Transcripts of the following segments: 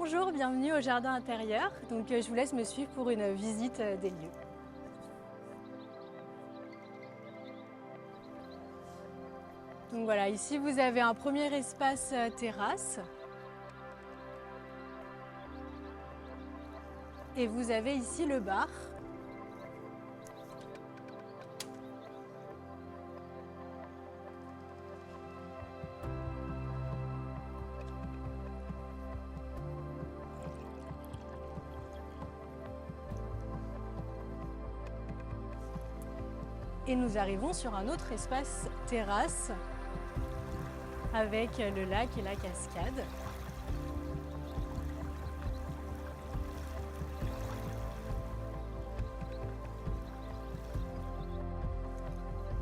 Bonjour, bienvenue au jardin intérieur. Je vous laisse me suivre pour une visite des lieux. Donc voilà, ici vous avez un premier espace terrasse. Et vous avez ici le bar. Et nous arrivons sur un autre espace terrasse avec le lac et la cascade.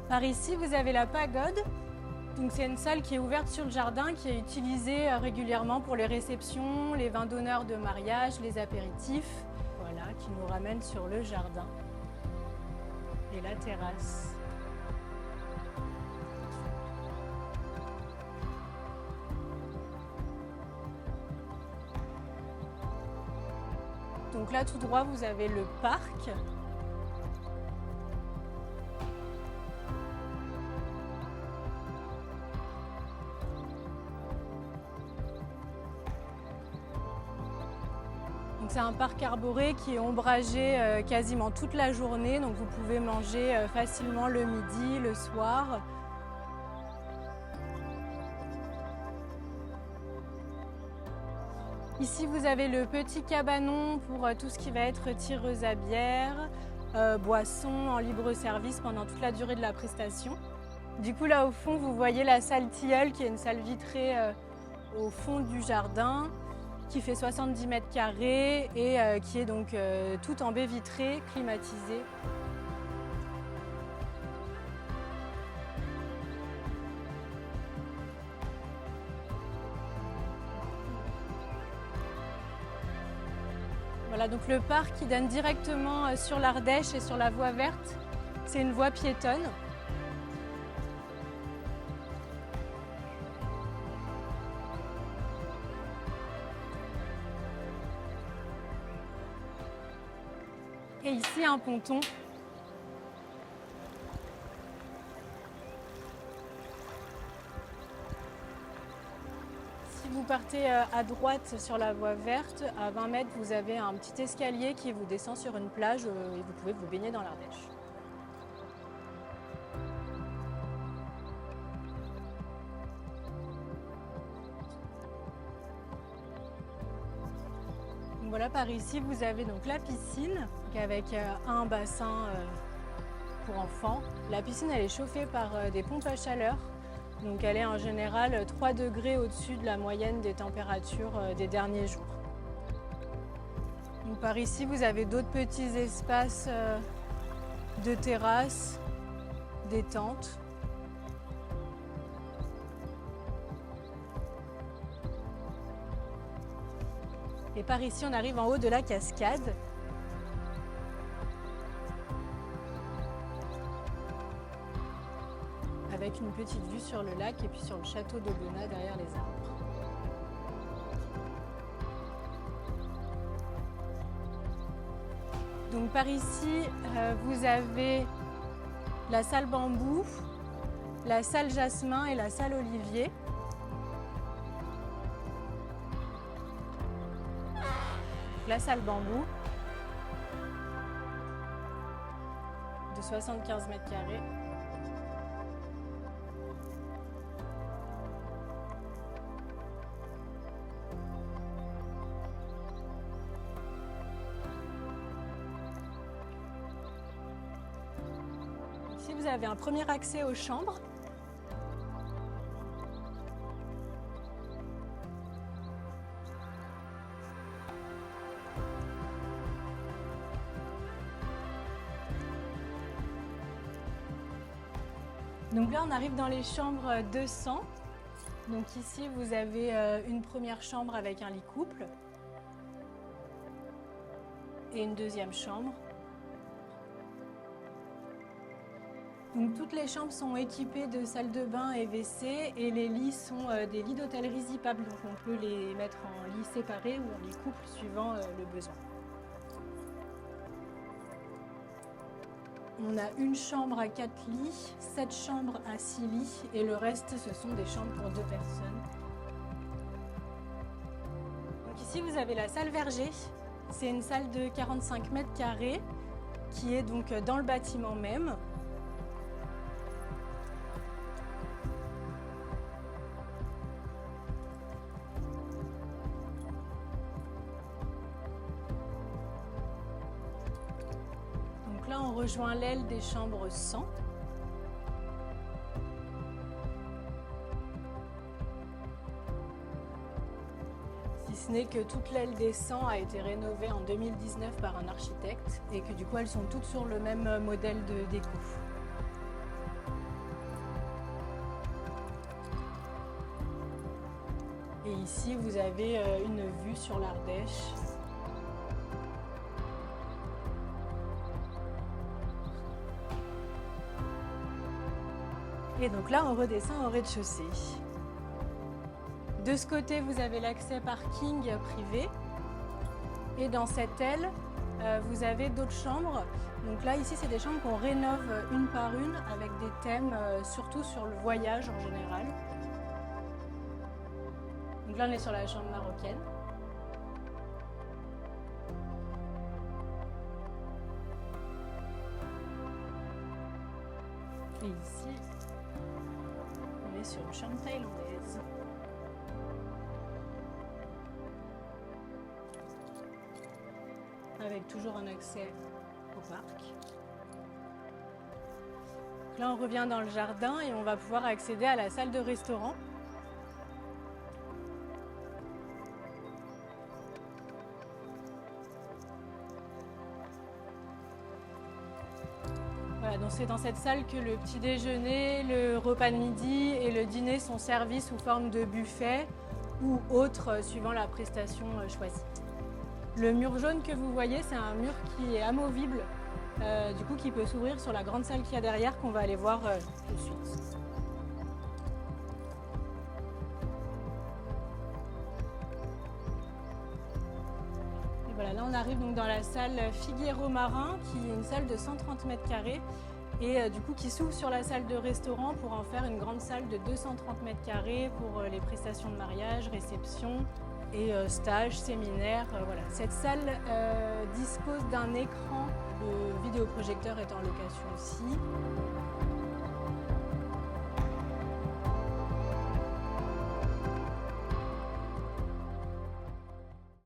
Par ici, vous avez la pagode. C'est une salle qui est ouverte sur le jardin, qui est utilisée régulièrement pour les réceptions, les vins d'honneur de mariage, les apéritifs. Voilà, qui nous ramène sur le jardin et la terrasse. Donc là, tout droit, vous avez le parc. C'est un parc arboré qui est ombragé quasiment toute la journée, donc vous pouvez manger facilement le midi, le soir. Ici vous avez le petit cabanon pour tout ce qui va être tireuse à bière, boissons en libre service pendant toute la durée de la prestation. Du coup là au fond vous voyez la salle tilleul qui est une salle vitrée au fond du jardin, qui fait 70 mètres carrés et qui est donc tout en baie vitrée, climatisée. Voilà, donc le parc qui donne directement sur l'Ardèche et sur la voie verte, c'est une voie piétonne. Et ici, un ponton. Si vous partez à droite sur la voie verte, à 20 mètres, vous avez un petit escalier qui vous descend sur une plage et vous pouvez vous baigner dans l'Ardèche. Donc voilà, par ici, vous avez donc la piscine avec un bassin pour enfants. La piscine, elle est chauffée par des pompes à chaleur. Donc elle est en général 3 degrés au-dessus de la moyenne des températures des derniers jours. Donc par ici, vous avez d'autres petits espaces de terrasse, des tentes. Et par ici, on arrive en haut de la cascade. Avec une petite vue sur le lac et puis sur le château d'Aubenas derrière les arbres. Donc par ici, vous avez la salle bambou, la salle jasmin et la salle olivier. La salle bambou de 75 mètres carrés. Ici, vous avez un premier accès aux chambres. Donc là, on arrive dans les chambres 200. Donc ici, vous avez une première chambre avec un lit couple et une deuxième chambre. Donc, toutes les chambres sont équipées de salles de bain et WC et les lits sont des lits d'hôtellerie zippables. Donc on peut les mettre en lits séparés ou en lits couples suivant le besoin. On a une chambre à 4 lits, 7 chambres à 6 lits et le reste ce sont des chambres pour 2 personnes. Donc ici vous avez la salle Verger. C'est une salle de 45 mètres carrés qui est donc dans le bâtiment même. Donc là, on rejoint l'aile des chambres 100. Si ce n'est que toute l'aile des 100 a été rénovée en 2019 par un architecte et que du coup, elles sont toutes sur le même modèle de déco. Et ici, vous avez une vue sur l'Ardèche. Et donc là, on redescend au rez-de-chaussée. De ce côté, vous avez l'accès parking privé. Et dans cette aile, vous avez d'autres chambres. Donc là, ici, c'est des chambres qu'on rénove une par une avec des thèmes, surtout sur le voyage en général. Donc là, on est sur la chambre marocaine. Et ici, on est sur une chambre thaïlandaise. Avec toujours un accès au parc. Donc là, on revient dans le jardin et on va pouvoir accéder à la salle de restaurant. Voilà, donc c'est dans cette salle que le petit déjeuner, le repas de midi et le dîner sont servis sous forme de buffet ou autre suivant la prestation choisie. Le mur jaune que vous voyez, c'est un mur qui est amovible, du coup qui peut s'ouvrir sur la grande salle qu'il y a derrière qu'on va aller voir tout de suite. Et voilà, là on arrive donc dans la salle Figuero Marin, qui est une salle de 130 mètres carrés et du coup qui s'ouvre sur la salle de restaurant pour en faire une grande salle de 230 mètres carrés pour les prestations de mariage, réception et stages, séminaires. Voilà. Cette salle dispose d'un écran, le vidéoprojecteur est en location aussi.